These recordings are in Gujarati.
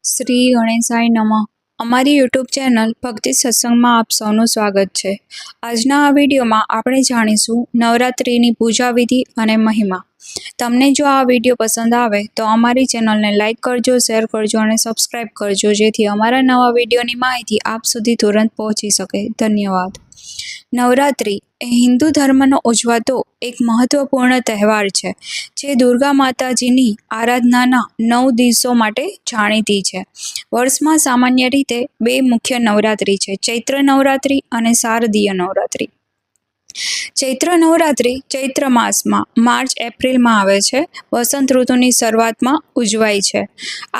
શ્રી ગણેશાય નમઃ. અમારી યુટ્યુબ ચેનલ ભક્તિ સત્સંગમાં આપ સૌનું સ્વાગત છે. આજના આ વિડીયોમાં આપણે જાણીશું નવરાત્રિની પૂજા વિધિ અને મહિમા. તમને જો આ વિડીયો પસંદ આવે તો અમારી ચેનલને લાઇક કરજો, શેર કરજો અને સબસ્ક્રાઇબ કરજો, જેથી અમારા નવા વિડીયોની માહિતી આપ સુધી તુરંત પહોંચી શકે. ધન્યવાદ. નવરાત્રિ એ હિન્દુ ધર્મનો ઉજવાતો એક મહત્વપૂર્ણ તહેવાર છે, જે દુર્ગા માતાજીની આરાધનાના 9 દિવસો માટે જાણીતી છે. વર્ષમાં સામાન્ય રીતે 2 મુખ્ય નવરાત્રિ છે: ચૈત્ર નવરાત્રિ અને શારદીય નવરાત્રિ. ચૈત્ર નવરાત્રિ ચૈત્ર માસમાં માર્ચ-એપ્રિલમાં આવે છે. વસંત ઋતુની શરૂઆતમાં ઉજવાય છે.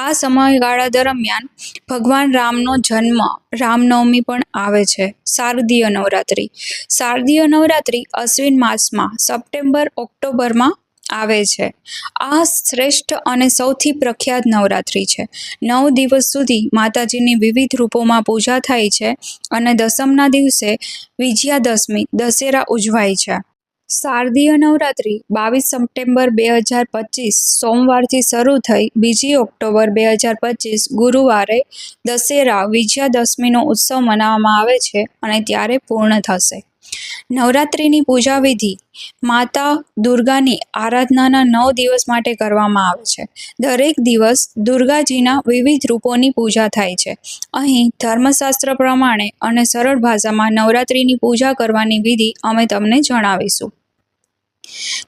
આ સમયગાળા દરમિયાન ભગવાન રામનો જન્મ, રામનવમી પણ આવે છે. શારદીય નવરાત્રિ. શારદીય નવરાત્રિ અશ્વિન માસમાં સપ્ટેમ્બર-ઓક્ટોબરમાં આવે છે. આ શ્રેષ્ઠ અને સૌથી પ્રખ્યાત નવરાત્રિ છે. 9 દિવસ સુધી માતાજીની વિવિધ રૂપોમાં પૂજા થાય છે અને દસમના દિવસે વિજયાદશમી દશેરા ઉજવાય છે. શારદીય નવરાત્રિ 22 સપ્ટેમ્બર 2025 સોમવારથી શરૂ થઈ 2 ઓક્ટોબર 2025 ગુરુવારે દશેરા વિજયાદશમીનો ઉત્સવ મનાવવામાં આવે છે અને ત્યારે પૂર્ણ થશે. નવરાત્રિની પૂજા વિધિ. માતા દુર્ગાની આરાધનાના 9 દિવસ માટે કરવામાં આવે છે. દરેક દિવસ દુર્ગાજીના વિવિધ રૂપોની પૂજા થાય છે. અહીં ધર્મશાસ્ત્ર પ્રમાણે અને સરળ ભાષામાં નવરાત્રિની પૂજા કરવાની વિધિ અમે તમને જણાવીશું.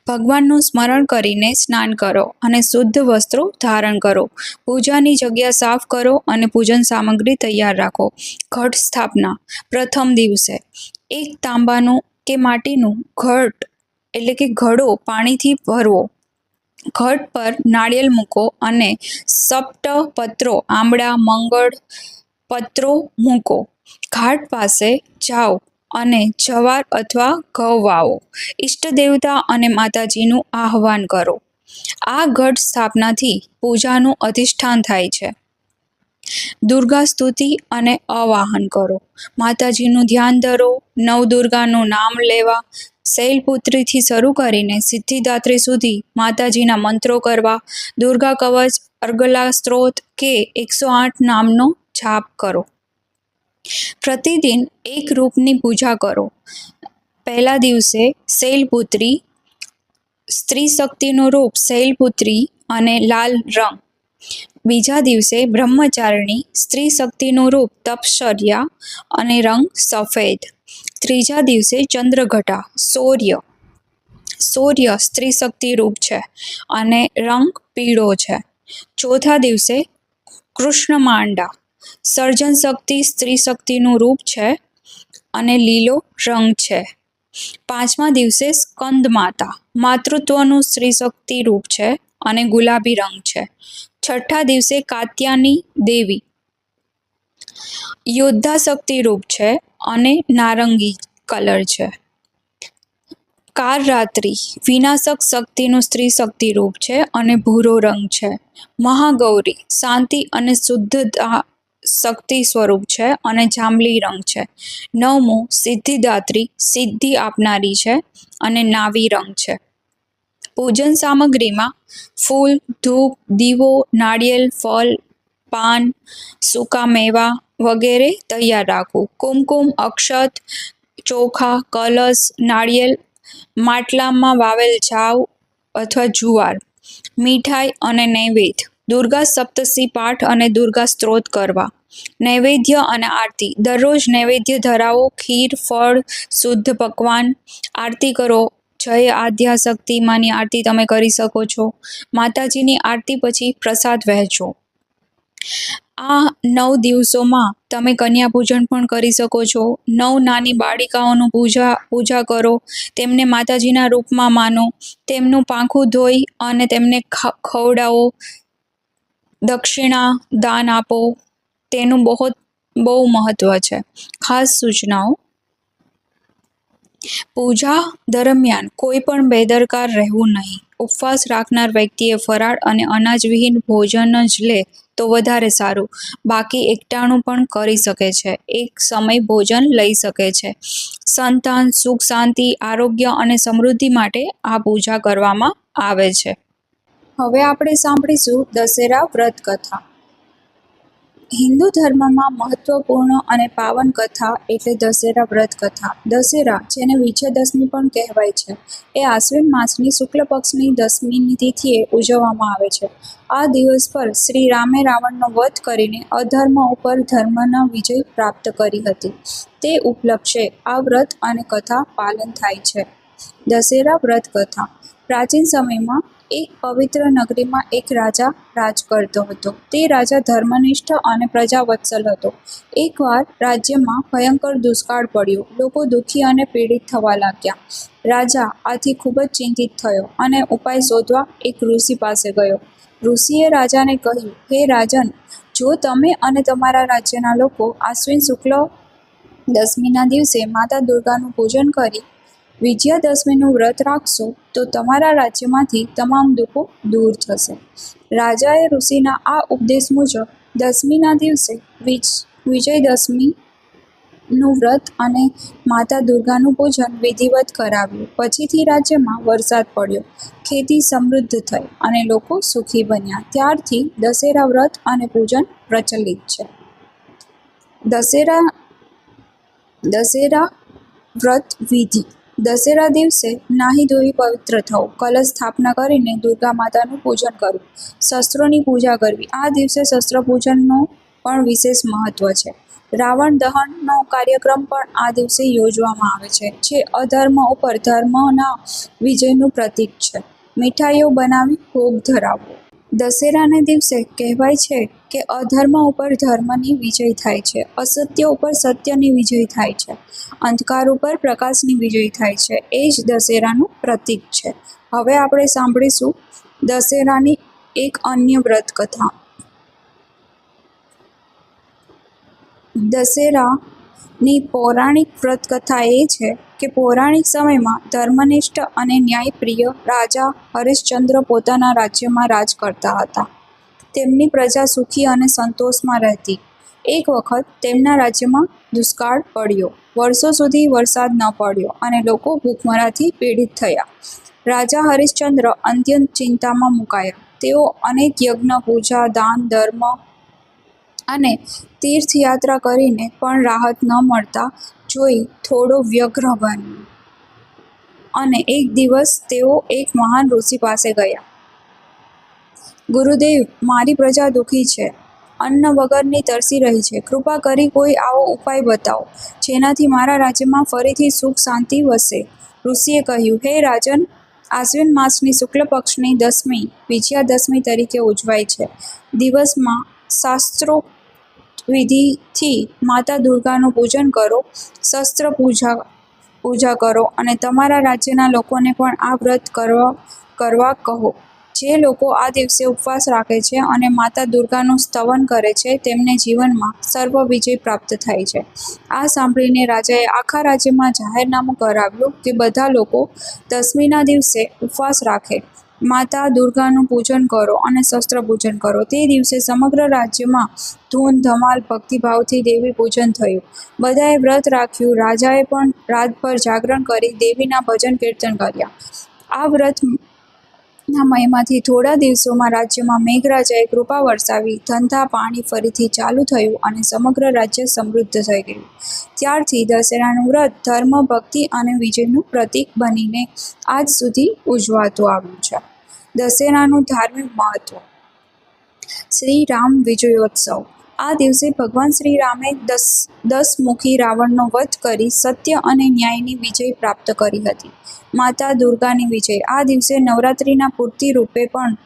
ભગવાનનું સ્મરણ કરીને સ્નાન કરો અને શુદ્ધ વસ્ત્રો ધારણ કરો. પૂજાની જગ્યા સાફ કરો અને પૂજન સામગ્રી તૈયાર રાખો. ઘટ સ્થાપના. પ્રથમ દિવસે એક તાંબાનું કે માટીનું ઘટ એટલે કે ઘડો પાણીથી ભરવો. ઘટ પર નાળિયેર મૂકો અને સપ્ત પત્રો, આંબળા, મંગળ પત્રો મૂકો. ઘાટ પાસે જાઓ અને જવાર અથવા ઘઉં વાવો. ઈષ્ટ દેવતા અને માતાજીનું આહ્વાન કરો. આ ઘટ સ્થાપનાથી પૂજાનું અધિષ્ઠાન થાય છે. દુર્ગા સ્તુતિ અને આવાહન કરો. માતાજીનું ધ્યાન ધરો. નવદુર્ગાનું નામ લેવા. શૈલપુત્રીથી શરૂ કરીને સિદ્ધિદાત્રી સુધી માતાજીના મંત્રો કરવા. દુર્ગા કવચ, અર્ગલા સ્ત્રોત કે 108 નામનો જાપ કરો. પ્રતિદિન એક રૂપની પૂજા કરો. પહેલા દિવસે શૈલપુત્રી, સ્ત્રી શક્તિનું રૂપ શૈલપુત્રી અને લાલ રંગ. બીજા દિવસે બ્રહ્મચારિણી, સ્ત્રી શક્તિનું રૂપ તપશ્ચર્યા અને રંગ સફેદ. ત્રીજા દિવસે ચંદ્રઘટા, શૌર્ય સ્ત્રી શક્તિ રૂપ છે અને રંગ પીળો છે. ચોથા દિવસે કૃષ્ણમાંડા, સર્જન શક્તિ સ્ત્રી શક્તિનું રૂપ છે અને લીલો રંગ છે. પાંચમા દિવસે સ્કંદ માતા, માતૃત્વનું સ્ત્રી શક્તિ રૂપ છે અને ગુલાબી રંગ છે. છઠ્ઠા દિવસે કાત્યાયની દેવી, યોદ્ધા શક્તિ રૂપ છે અને નારંગી કલર છે. કાલરાત્રિ, વિનાશક શક્તિનું સ્ત્રી શક્તિ રૂપ છે અને ભૂરો રંગ છે. મહાગૌરી, શાંતિ અને શુદ્ધતા શક્તિ સ્વરૂપ છે અને જાંબલી રંગ છે. નવમું સિદ્ધિદાત્રી, સિદ્ધિ આપનારી છે અને નાવી રંગ છે. પૂજન સામગ્રીમાં ફૂલ, ધૂપ, દીવો, નાળિયેર, ફળ, પાન, સૂકા મેવા વગેરે તૈયાર રાખવું. કુમકુમ, અક્ષત, ચોખા, કલશ, નાળિયેર, માટલામાં વાવેલ જાવ અથવા જુવાર, મીઠાઈ અને નૈવેદ્ય. દુર્ગા સપ્તશતી પાઠ અને દુર્ગા સ્ત્રોત કરવા. નૈવેદ્ય અને આરતી. દરરોજ નૈવેદ્ય ધરાવો. ખીર, ફળ, શુદ્ધ પકવાન. આરતી કરો. જય આદ્યાશક્તિ માની આરતી તમે કરી શકો છો. માતાજીની આરતી પછી પ્રસાદ વહેંચો. આ 9 દિવસોમાં તમે કન્યા પૂજન પણ કરી શકો છો. 9 નાની બાળિકાઓનું પૂજા કરો. તેમને માતાજીના રૂપમાં માનો. તેમનું પાંખું ધોઈ અને તેમને ખવડાવો. દક્ષિણા દાન આપો. તેનું બહુ મહત્વ છે. ખાસ સૂચનાઓ. પૂજા દરમિયાન કોઈ પણ બેદરકાર રહેવું નહીં. ઉપવાસ રાખનાર વ્યક્તિએ ફરાળ અને અનાજવિહીન ભોજન જ લે તો વધારે સારું. બાકી એકટાણું પણ કરી શકે છે. એક સમય ભોજન લઈ શકે છે. સંતાન, સુખ, શાંતિ, આરોગ્ય અને સમૃદ્ધિ માટે આ પૂજા કરવામાં આવે છે. હવે આપણે સાંભળીશું દશેરા વ્રત કથા. હિન્દુ ધર્મમાં મહત્વપૂર્ણ અને પાવન કથા એટલે દશેરા વ્રત કથા. દશેરા, જેને વિજયાદશમી પણ કહેવાય છે, એ આશ્વિન માસની શુક્લ પક્ષની 10મી તિથિએ ઉજવવામાં આવે છે. આ દિવસ પર શ્રી રામે રાવણનો વધ કરીને અધર્મ ઉપર ધર્મનો વિજય પ્રાપ્ત કરી હતી. તે ઉપલક્ષે આ વ્રત અને કથા પાલન થાય છે. દશેરા વ્રત કથા. પ્રાચીન સમયમાં એક પવિત્ર નગરીમાં એક રાજા રાજ કરતો હતો. તે રાજા ધર્મનિષ્ઠ અને પ્રજાવત્સલ હતો. એકવાર રાજ્યમાં ભયંકર દુષ્કાળ પડ્યો. લોકો દુઃખી અને પીડિત થવા લાગ્યા. રાજા આથી ખૂબ જ ચિંતિત થયો અને ઉપાય શોધવા એક ઋષિ પાસે ગયો. ઋષિએ રાજાને કહ્યું, હે રાજન, જો તમે અને તમારા રાજ્યના લોકો આશ્વિન શુક્લ 10મીના દિવસે માતા દુર્ગાનું પૂજન કરી વિજયાદશમીનું વ્રત રાખશો તો તમારા રાજ્યમાંથી તમામ દુઃખો દૂર થશે. રાજાએ ઋષિના આ ઉપદેશ મુજબ 10મીના દિવસે વિજયાદશમીનું વ્રત અને માતા દુર્ગાનું પૂજન વિધિવત કરાવ્યું. પછીથી રાજ્યમાં વરસાદ પડ્યો, ખેતી સમૃદ્ધ થઈ અને લોકો સુખી બન્યા. ત્યારથી દશેરા વ્રત અને પૂજન પ્રચલિત છે. દશેરા વ્રત વિધિ. દશેરા દિવસે નાહી ધોઈ પવિત્ર થવું, કલશ સ્થાપના કરીને દુર્ગા માતાનું પૂજન કરવું, શસ્ત્રોની પૂજા કરવી. આ દિવસે શસ્ત્ર પૂજનનું પણ વિશેષ મહત્વ છે. રાવણ દહનનો કાર્યક્રમ પણ આ દિવસે યોજવામાં આવે છે, જે અધર્મ ઉપર ધર્મના વિજયનું પ્રતીક છે. મીઠાઈઓ બનાવી ભોગ ધરાવવો. દશેરાને દિવસે કહેવાય છે કે અધર્મ ઉપર ધર્મની વિજય થાય છે, અસત્ય ઉપર સત્યની વિજય થાય છે, અંધકાર ઉપર પ્રકાશની વિજય થાય છે. એ જ દશેરાનું પ્રતીક છે. હવે આપણે સાંભળીશું દશેરાની એક અન્ય વ્રત કથા. દશેરાની પૌરાણિક વ્રત કથા એ છે કે પૌરાણિક સમયમાં ધર્મનિષ્ઠ અને ન્યાયપ્રિય રાજા હરિશ્ચંદ્ર પોતાના રાજ્યમાં રાજ કરતા હતા. તેમની પ્રજા સુખી અને સંતોષમાં રહેતી. એક વખત તેમના રાજ્યમાં દુષ્કાળ પડ્યો. વર્ષો સુધી વરસાદ ન પડ્યો અને લોકો ભૂખમરાથી પીડિત થયા. રાજા હરિશ્ચંદ્ર અત્યંત ચિંતામાં મુકાયા. તેઓ અનેક યજ્ઞ, પૂજા, દાન, ધર્મ અને તીર્થયાત્રા કરીને પણ રાહત ન મળતા જોઈ થોડો વ્યગ્ર બન્યા અને એક દિવસ તેઓ એક મહાન ઋષિ પાસે ગયા. ગુરુદેવ, મારી પ્રજા દુઃખી છે, અન્ન વગરની તરસી રહી છે. કૃપા કરી કોઈ આવો ઉપાય બતાવો જેનાથી મારા રાજ્યમાં ફરીથી સુખ શાંતિ વસે. ઋષિએ કહ્યું, હે રાજન, આશ્વિન માસની શુક્લ પક્ષની 10મી વિજયાદશમી તરીકે ઉજવાય છે. દિવસમાં શાસ્ત્રોક્ત વિધિથી માતા દુર્ગાનું પૂજન કરો, શસ્ત્ર પૂજા કરો અને તમારા રાજ્યના લોકોને પણ આ વ્રત કરવા કહો. જે લોકો આ દિવસે ઉપવાસ રાખે છે અને માતા દુર્ગાનું સ્તવન કરે છે તેમને જીવનમાં સર્વ વિજય પ્રાપ્ત થાય છે. આ સાંભળીને રાજાએ આખા રાજ્યમાં જાહેરનામું કરાવ્યું કે બધા લોકો 10મીના દિવસે ઉપવાસ રાખે, માતા દુર્ગાનું પૂજન કરો અને શસ્ત્ર પૂજન કરો. તે દિવસે સમગ્ર રાજ્યમાં ધૂન ધમાલ ભક્તિભાવથી દેવી પૂજન થયું. બધાએ વ્રત રાખ્યું. રાજાએ પણ રાતભર જાગરણ કરી દેવીના ભજન કીર્તન કર્યા. આ વ્રતના મહિમાથી થોડા દિવસોમાં રાજ્યમાં મેઘરાજાએ કૃપા વરસાવી, ધંધા પાણી ફરીથી ચાલુ થયું અને સમગ્ર રાજ્ય સમૃદ્ધ થઈ ગયું. ત્યારથી દશેરાનું વ્રત ધર્મ, ભક્તિ અને વિજયનું પ્રતીક બનીને આજ સુધી ઉજવાતું આવ્યું છે. દશેરાનું ધાર્મિક મહત્વ. શ્રી રામ વિજયોત્સવ. આ દિવસે ભગવાન શ્રી રામે 10 મુખી રાવણનો વધ કરી સત્ય અને ન્યાયની વિજય પ્રાપ્ત કરી હતી. માતા દુર્ગાની વિજય. આ દિવસે નવરાત્રિના પૂર્તિ રૂપે પણ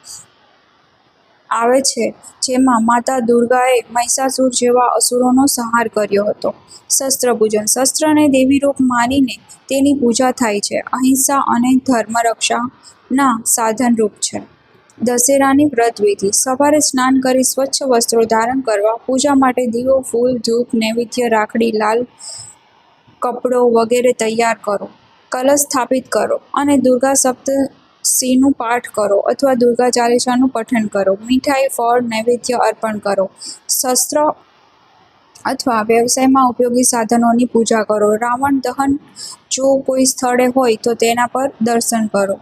આવે છે, જેમાં માતા દુર્ગાએ મહિષાસુર જેવા અસુરોનો સંહાર કર્યો હતો. શસ્ત્ર પૂજન. શસ્ત્રને દેવી રૂપ માનીને તેની પૂજા થાય છે. અહિંસા અને ધર્મરક્ષાના સાધન રૂપ છે. દશેરાની વ્રત વિધિ. સવારે સ્નાન કરી સ્વચ્છ વસ્ત્રો ધારણ કરવા, પૂજા માટે દીવો, ફૂલ, ધૂપ, નૈવેદ્ય, રાખડી, લાલ કપડો વગેરે તૈયાર કરો. કલશ સ્થાપિત કરો અને દુર્ગા સપ્તશતીનું પાઠ કરો અથવા દુર્ગા ચાલીસાનું પઠન કરો. મીઠાઈ, ફળ, નૈવેદ્ય અર્પણ કરો. શસ્ત્ર અથવા વ્યવસાયમાં ઉપયોગી સાધનોની પૂજા કરો. રાવણ દહન જો કોઈ સ્થળે હોય તો તેના પર દર્શન કરો.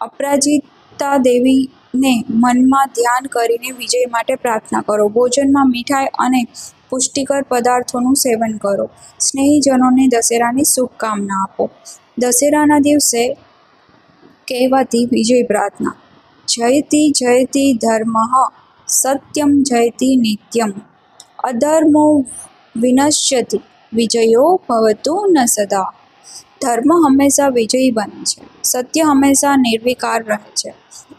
અપરાજિતા દેવી ને મનમાં ધ્યાન કરીને વિજય માટે પ્રાર્થના કરો. ભોજનમાં મીઠાઈ અને પુષ્ટિકર પદાર્થોનું સેવન કરો. સ્નેહીજનોને દશેરાની શુભકામના આપો. દશેરાના દિવસે કહેવાતી વિજય પ્રાર્થના: જયતિ જયતિ ધર્મઃ, સત્યમ જયતિ નિત્યમ, અધર્મો વિનશ્યતિ, વિજયો ભવતુ ન સદા. ધર્મ હંમેશા વિજયી બને છે, સત્ય હંમેશા નિર્વિકાર રહે છે,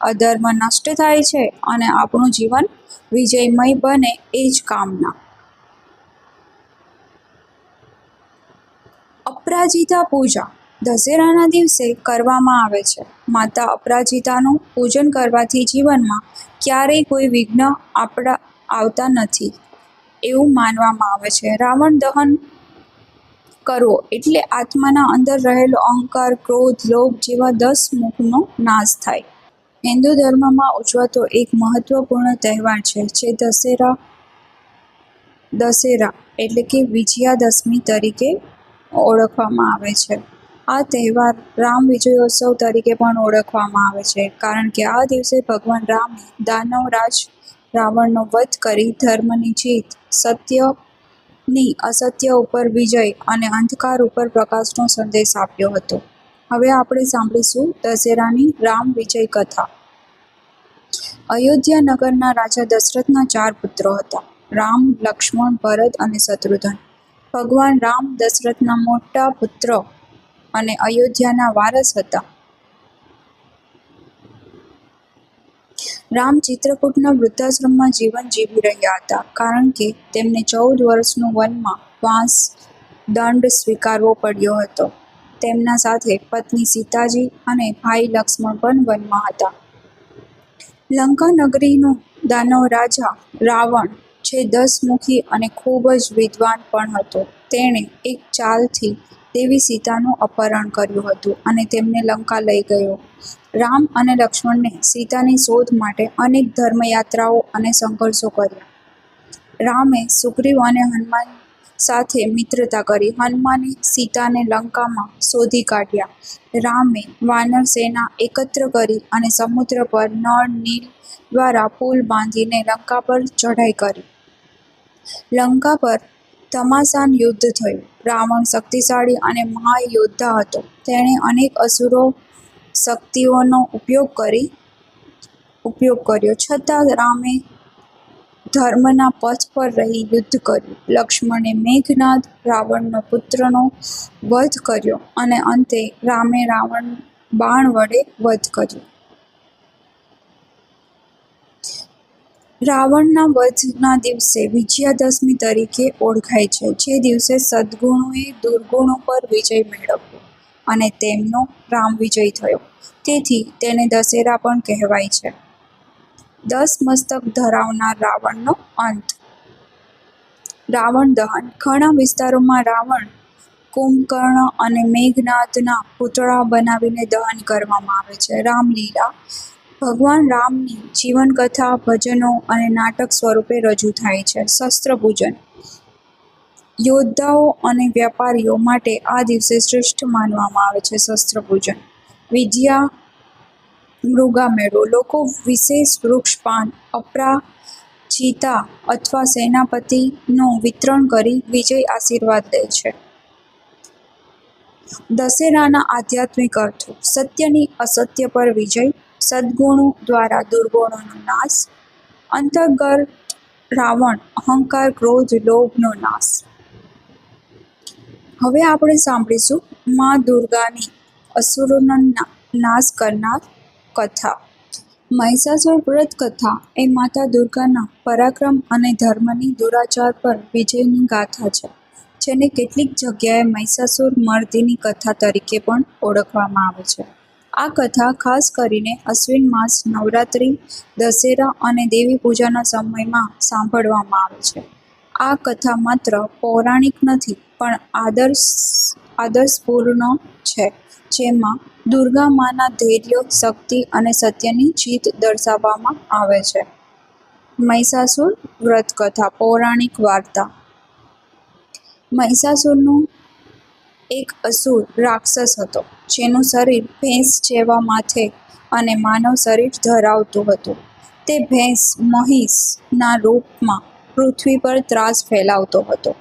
અધર્મ નષ્ટ થાય છે અને આપણું જીવન વિજયમય બને એ જ કામના. અપરાજિતા પૂજા દશેરાના દિવસે કરવામાં આવે છે. માતા અપરાજિતાનું પૂજન કરવાથી જીવનમાં ક્યારેય કોઈ વિઘ્ન આવતા નથી એવું માનવામાં આવે છે. રાવણ દહન કરવો એટલે આત્માના અંદર રહેલો અહંકાર, ક્રોધ, લોભ જેવા 10 મુખનો નાશ થાય. હિન્દુ ધર્મમાં ઉજવાતો એક મહત્વપૂર્ણ તહેવાર છે જે દશેરા એટલે કે વિજયાદશમી તરીકે ઓળખવામાં આવે છે. આ તહેવાર રામ વિજયોત્સવ તરીકે પણ ઓળખવામાં આવે છે, કારણ કે આ દિવસે ભગવાન રામે દાનવરાજ રાવણનો વધ કરી ધર્મની જીત, સત્યની અસત્ય ઉપર વિજય અને અંધકાર ઉપર પ્રકાશનો સંદેશ આપ્યો હતો. હવે આપણે સાંભળીશું દશેરાની રામ વિજય કથા. અયોધ્યા નગરના રાજા દશરથના 4 પુત્રો હતા: રામ, લક્ષ્મણ, ભરત અને શત્રુઘ્ન. ભગવાન રામ દશરથના મોટા પુત્ર અને અયોધ્યાના વારસ હતા. રામ ચિત્રકૂટના વૃદ્ધાશ્રમમાં જીવન જીવી રહ્યા હતા, કારણ કે તેમને 14 વર્ષનો વનવાસ દંડ સ્વીકારવો પડ્યો હતો. તેમના સાથે પત્ની સીતાજી અને ભાઈ લક્ષ્મણ પણ વનમાં હતા. લંકા નગરીનો દાનવ રાજા રાવણ, જે 10 મુખી અને ખૂબ જ વિદ્વાન પણ હતો, તેણે એક ચાલથી દેવી સીતાનું અપહરણ કર્યું હતું અને તેમને લંકા લઈ ગયો. રામ અને લક્ષ્મણને સીતાની શોધ માટે અનેક ધર્મયાત્રાઓ અને સંઘર્ષો કર્યા. રામે સુગ્રીવ અને હનુમાન સાથે મિત્રતા કરી. હનુમાને સીતાને લંકામાં શોધી કાઢ્યા. રામે વાનર સેના એકત્ર કરી અને સમુદ્ર પર નળ, નીલ દ્વારા પુલ બાંધીને લંકા પર ચઢાઈ કરી. લંકા પર ઘમાસાન યુદ્ધ થયું. રાવણ શક્તિશાળી અને મહાયોદ્ધા હતો. તેણે અનેક અસુરો શક્તિઓનો ઉપયોગ કર્યો, છતાં રામે ધર્મના પથ પર રહી યુદ્ધ કર્યું. લક્ષ્મણે મેઘનાદ, રાવણનો પુત્રનો વધ કર્યો અને અંતે રામે રાવણ બાણ વડે વધ કર્યો. રાવણના વધના દિવસે વિજયાદશમી તરીકે ઓળખાય છે, જે દિવસે સદ્ગુણોએ દુર્ગુણો પર વિજય મેળવ્યો અને તેમનો રામ વિજય થયો. તેથી તેને દશેરા પણ કહેવાય છે. 10 મસ્તક ધરાવનાર રાવણનો અંત. રાવણ દહન. ઘણા વિસ્તારોમાં રાવણ, કુંભકર્ણ અને મેઘનાદના પૂતળા બનાવીને દહન કરવામાં આવે છે. રામલીલા. ભગવાન રામની જીવનકથા, ભજનો અને નાટક સ્વરૂપે રજૂ થાય છે. શસ્ત્ર પૂજન. યોદ્ધાઓ અને વેપારીઓ માટે આ દિવસે શ્રેષ્ઠ માનવામાં આવે છે. શસ્ત્ર પૂજન. વિદ્યા મૃગા મેળો. લોકો વિશેષ વૃક્ષ પાન, અપરાજિતા અથવા સેનાપતિનું વિતરણ કરી વિજય આશીર્વાદ લે છે. દશેરાના આધ્યાત્મિક અર્થો. સત્યની અસત્ય પર વિજય, સદ્ગુણો દ્વારા દુર્ગુણોનો નાશ, અંતર્ગત રાવણ, અહંકાર, ક્રોધ, લોભનો નાશ. હવે આપણે સાંભળીશું મા દુર્ગાની અસુરોનો નાશ કરનાર કથા. મહિષાસુર વ્રત કથા એ માતા દુર્ગાના પરાક્રમ અને ધર્મની દુરાચાર પર વિજયની ગાથા છે, જેને કેટલીક જગ્યાએ મહિષાસુર મર્દિની કથા તરીકે પણ ઓળખવામાં આવે છે. આ કથા ખાસ કરીને અશ્વિન માસ, નવરાત્રિ, દશેરા અને દેવી પૂજાના સમયમાં સાંભળવામાં આવે છે. આ કથા માત્ર પૌરાણિક નથી પણ આદર્શપૂર્ણ છે, જેમાં દુર્ગા માના ધૈર્ય, શક્તિ અને સત્યની જીત દર્શાવવામાં આવે છે. મહિષાસુર વ્રત કથા. પૌરાણિક વાર્તા. મહિષાસુરનો એક અસુર રાક્ષસ હતો, જેનું શરીર ભેંસ જેવા માથે અને માનવ શરીર ધરાવતું હતું. તે ભેંસ મહિષના રૂપમાં પૃથ્વી પર ત્રાસ ફેલાવતો હતો.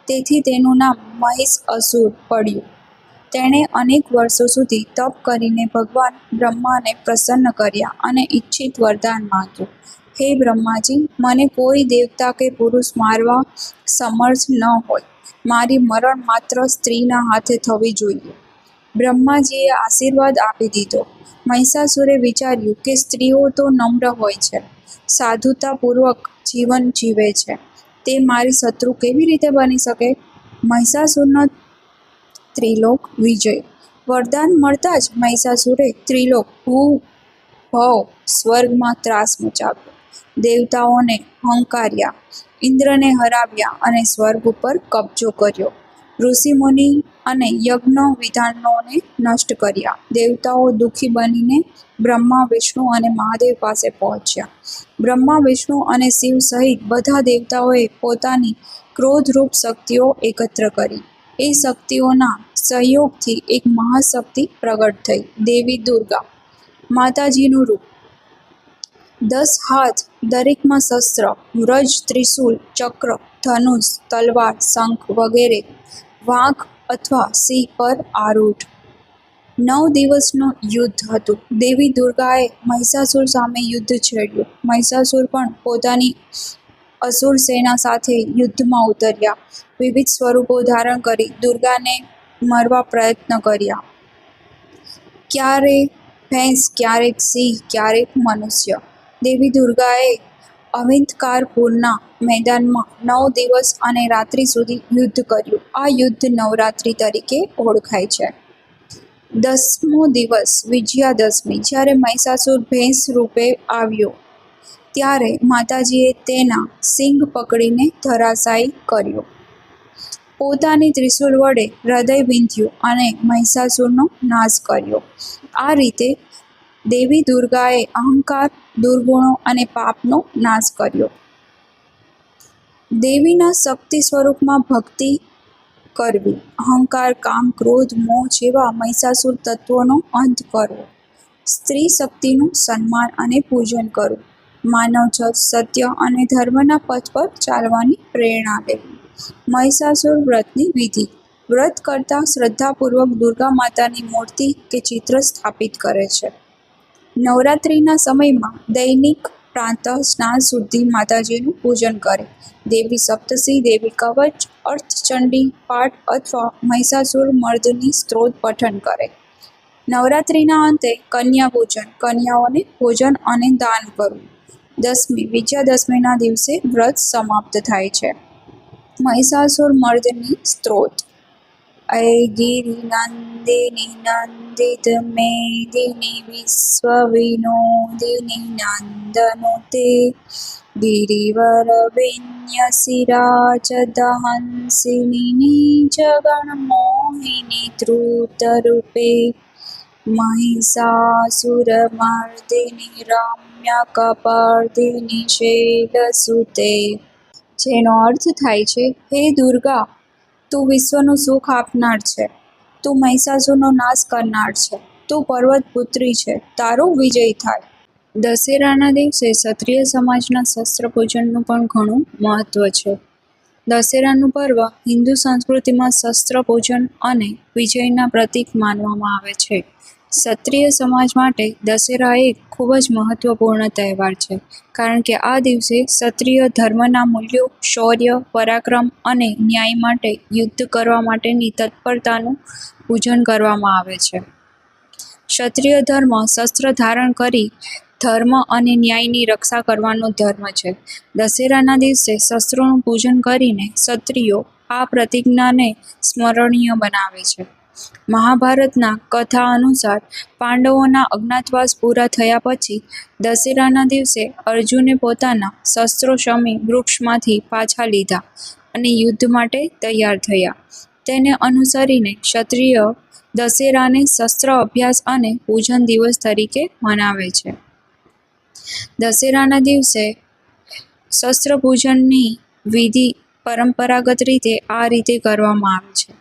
તેથી તેનું નામ મહિષાસુર પડ્યું. તેણે અનેક વર્ષો સુધી તપ કરીને ભગવાન બ્રહ્માને પ્રસન્ન કર્યા અને ઈચ્છિત વરદાન માંગ્યું. હે બ્રહ્માજી, મને કોઈ દેવતા કે પુરુષ મારવા સમર્થ ન હોય. મારી મરણ માત્ર સ્ત્રીના હાથે થવી જોઈએ. બ્રહ્માજીએ આશીર્વાદ આપી દીધો. મહિષાસુરે વિચાર્યું કે સ્ત્રીઓ તો નમ્ર હોય છે, સાધુતાપૂર્વક જીવન જીવે છે. તે મારી શત્રુ કેવી રીતે બની શકે? મહિષાસુરનો ત્રિલોક વિજય. વરદાન મળતા જ મહિષાસુરે ત્રિલોક ભૂ-ભવ સ્વર્ગમાં ત્રાસ મચાવ્યો. દેવતાઓને હંકાર્યા, ઇન્દ્રને હરાવ્યા અને સ્વર્ગ ઉપર કબજો કર્યો. ઋષિમુનિ અને યજ્ઞ વિધાનોને નષ્ટ કર્યા. દેવતાઓ દુઃખી બનીને બ્રહ્મા, વિષ્ણુ અને મહાદેવ પાસે પહોંચ્યા. બ્રહ્મા, વિષ્ણુ અને શિવ સહિત બધા દેવતાઓએ પોતાની ક્રોધરૂપ શક્તિઓ એકત્ર કરી. એ શક્તિઓના સહયોગથી એક મહાશક્તિ પ્રગટ થઈ, દેવી દુર્ગા. માતાજીનું રૂપ. 10 હાથ, દરેકમાં શસ્ત્ર, વ્રજ, ત્રિશૂલ, ચક્ર, ધનુષ, તલવાર, શંખ વગેરે, વાઘ અથવા સિંહ પર આરૂઢ. 9 દિવસનું યુદ્ધ હતું. દેવી દુર્ગાએ મહિષાસુર સામે યુદ્ધ છેડ્યું. મહિષાસુર પણ પોતાની અસુર સેના સાથે યુદ્ધમાં ઉતર્યા. વિવિધ સ્વરૂપો ધારણ કરી દુર્ગાને મારવા પ્રયત્ન કર્યા. ક્યારેક ભેંસ, ક્યારેક સિંહ, ક્યારેક મનુષ્ય. દેવી દુર્ગાએ અંધકારપુરના મેદાનમાં 9 દિવસ અને રાત્રિ સુધી યુદ્ધ કર્યું. આ યુદ્ધ નવરાત્રિ તરીકે ઓળખાય છે. 10મો દિવસ વિજયાદશમી. જ્યારે મહિષાસુર ભેંસ રૂપે આવ્યો ત્યારે માતાજીએ તેના સિંગ પકડીને ધરાશાયી કર્યો. પોતાની ત્રિશૂળ વડે હૃદય વિંધ્યું અને મહિષાસુરનો નાશ કર્યો. આ રીતે દેવી દુર્ગાએ અહંકાર, દુર્ગુણો અને પાપનો નાશ કર્યો. દેવીના શક્તિ સ્વરૂપમાં ભક્તિ કરવી. અહંકાર, કામ, ક્રોધ, મોહ જેવા મહિષાસુર તત્વોનો અંત કરવો. સ્ત્રી શક્તિનું સન્માન અને પૂજન કરવું. માનવજત, સત્ય અને ધર્મના પથ પર ચાલવાની પ્રેરણા લેવી. મહિષાસુર વ્રતની વિધિ. વ્રત કરતા શ્રદ્ધાપૂર્વક દુર્ગા માતાની મૂર્તિ કે ચિત્ર સ્થાપિત કરે છે. નવરાત્રિના સમયમાં દૈનિક પ્રાતઃ સ્નાન સુધી માતાજીનું પૂજન કરે. દેવી સપ્તશતી, દેવી કવચ, અર્થચંડી પાઠ અથવા મહિષાસુર મર્દની સ્ત્રોત પઠન કરે. નવરાત્રિના અંતે કન્યા પૂજન. કન્યાઓને ભોજન અને દાન કરવું. 10મી વિજયાદશમીના દિવસે વ્રત સમાપ્ત થાય છે. મહિષાસુર મર્દની સ્ત્રોત. ઐગિરિનંદિની નંદિત મેદિની વિશ્વવિનોદિની નંદનુતે ગિરિવર વિન્યસિરાજદહંસિની નીચગણમોહિની ધૃતરૂપે મહિષાસુરમર્દિની રમ્યકપર્દિની શૈલસુતે. જેનો અર્થ થાય છે, હે દુર્ગા, તું વિશ્વનું સુખ આપનાર છે. તું મહિષાસુરનો નાશ કરનાર છે. તું પર્વત પુત્રી છે. તારો વિજય થાય. દશેરાના દિવસે ક્ષત્રિય સમાજના શસ્ત્ર પૂજનનું પણ ઘણું મહત્વ છે. દશેરાનું પર્વ હિન્દુ સંસ્કૃતિમાં શસ્ત્ર પૂજન અને વિજયના પ્રતીક માનવામાં આવે છે. ક્ષત્રિય સમાજ માટે દશેરા એક ખૂબ જ મહત્વપૂર્ણ તહેવાર છે, કારણ કે આ દિવસે ક્ષત્રિય ધર્મના મૂલ્યો, શૌર્ય, પરાક્રમ અને ન્યાય માટે યુદ્ધ કરવા માટેની તત્પરતાનું પૂજન કરવામાં આવે છે. ક્ષત્રિય ધર્મ શસ્ત્ર ધારણ કરી ધર્મ અને ન્યાયની રક્ષા કરવાનો ધર્મ છે. દશેરાના દિવસે શસ્ત્રોનું પૂજન કરીને ક્ષત્રિયો આ પ્રતિજ્ઞાને સ્મરણીય બનાવે છે. મહાભારતના કથા અનુસાર પાંડવોના અજ્ઞાતવાસ પૂરા થયા પછી દશેરાના દિવસે અર્જુને પોતાના શસ્ત્રો શમી વૃક્ષમાંથી પાછા લીધા અને યુદ્ધ માટે તૈયાર થયા. તેને અનુસરીને ક્ષત્રિય દશેરાને શસ્ત્ર અભ્યાસ અને પૂજન દિવસ તરીકે મનાવે છે. દશેરાના દિવસે શસ્ત્ર પૂજનની વિધિ પરંપરાગત રીતે આ રીતે કરવામાં આવે છે.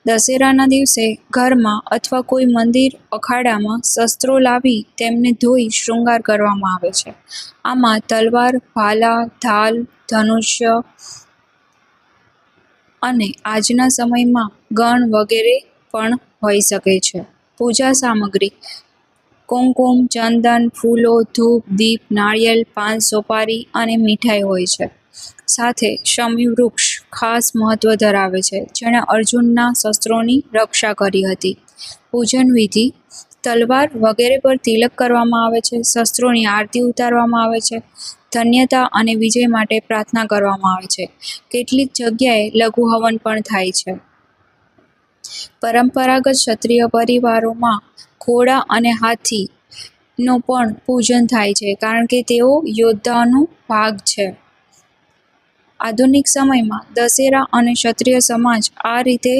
દશેરાના દિવસે ઘરમાં અથવા કોઈ મંદિર અખાડામાં શસ્ત્રો લાવી તેમને ધોઈ શૃંગાર કરવામાં આવે છે. આમાં તલવાર, ભાલા, ઢાલ, ધનુષ્ય અને આજના સમયમાં ગન વગેરે પણ હોઈ શકે છે. પૂજા સામગ્રી: કુમકુમ, ચંદન, ફૂલો, ધૂપ, દીપ, નાળિયેર, પાન, સોપારી અને મીઠાઈ હોય છે. સાથે શમી વૃક્ષ ખાસ મહત્વ ધરાવે છે, જેણે અર્જુનના શસ્ત્રોની રક્ષા કરી હતી. પૂજન વિધિ: તલવાર વગેરે પર તિલક કરવામાં આવે છે, શસ્ત્રોની આરતી ઉતારવામાં આવે છે, ધન્યતા અને વિજય માટે પ્રાર્થના કરવામાં આવે છે. કેટલીક જગ્યાએ લઘુ હવન પણ થાય છે. પરંપરાગત ક્ષત્રિય પરિવારોમાં ઘોડા અને હાથીનું પણ પૂજન થાય છે, કારણ કે તેઓ યોદ્ધાનો ભાગ છે. આધુનિક સમયમાં દશેરા અને ક્ષત્રિય સમાજ આ રીતે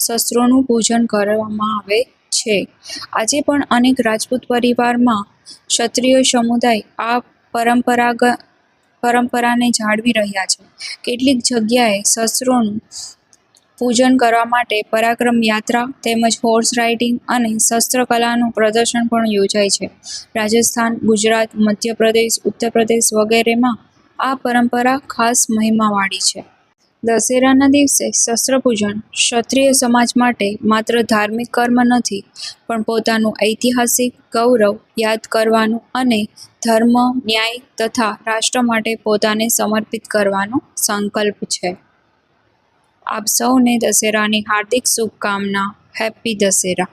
શસ્ત્રોનું પૂજન કરવામાં આવે છે. આજે પણ અનેક રાજપૂત પરિવારમાં ક્ષત્રિય સમુદાય આ પરંપરાને જાળવી રહ્યા છે. કેટલીક જગ્યાએ શસ્ત્રોનું પૂજન કરવા માટે પરાક્રમ યાત્રા તેમજ હોર્સ રાઇડિંગ અને શસ્ત્ર કલાનું પ્રદર્શન પણ યોજાય છે. રાજસ્થાન, ગુજરાત, મધ્યપ્રદેશ, ઉત્તર પ્રદેશ વગેરેમાં આ પરંપરા ખાસ મહિમાવાળી છે. દશેરાના દિવસે શસ્ત્રપૂજન ક્ષત્રિય સમાજ માટે માત્ર ધાર્મિક કર્મ નથી, પણ પોતાનું ઐતિહાસિક ગૌરવ યાદ કરવાનું અને ધર્મ, ન્યાય તથા રાષ્ટ્ર માટે પોતાને સમર્પિત કરવાનો સંકલ્પ છે. આપ સૌને દશેરાની હાર્દિક શુભકામના. હેપ્પી દશેરા.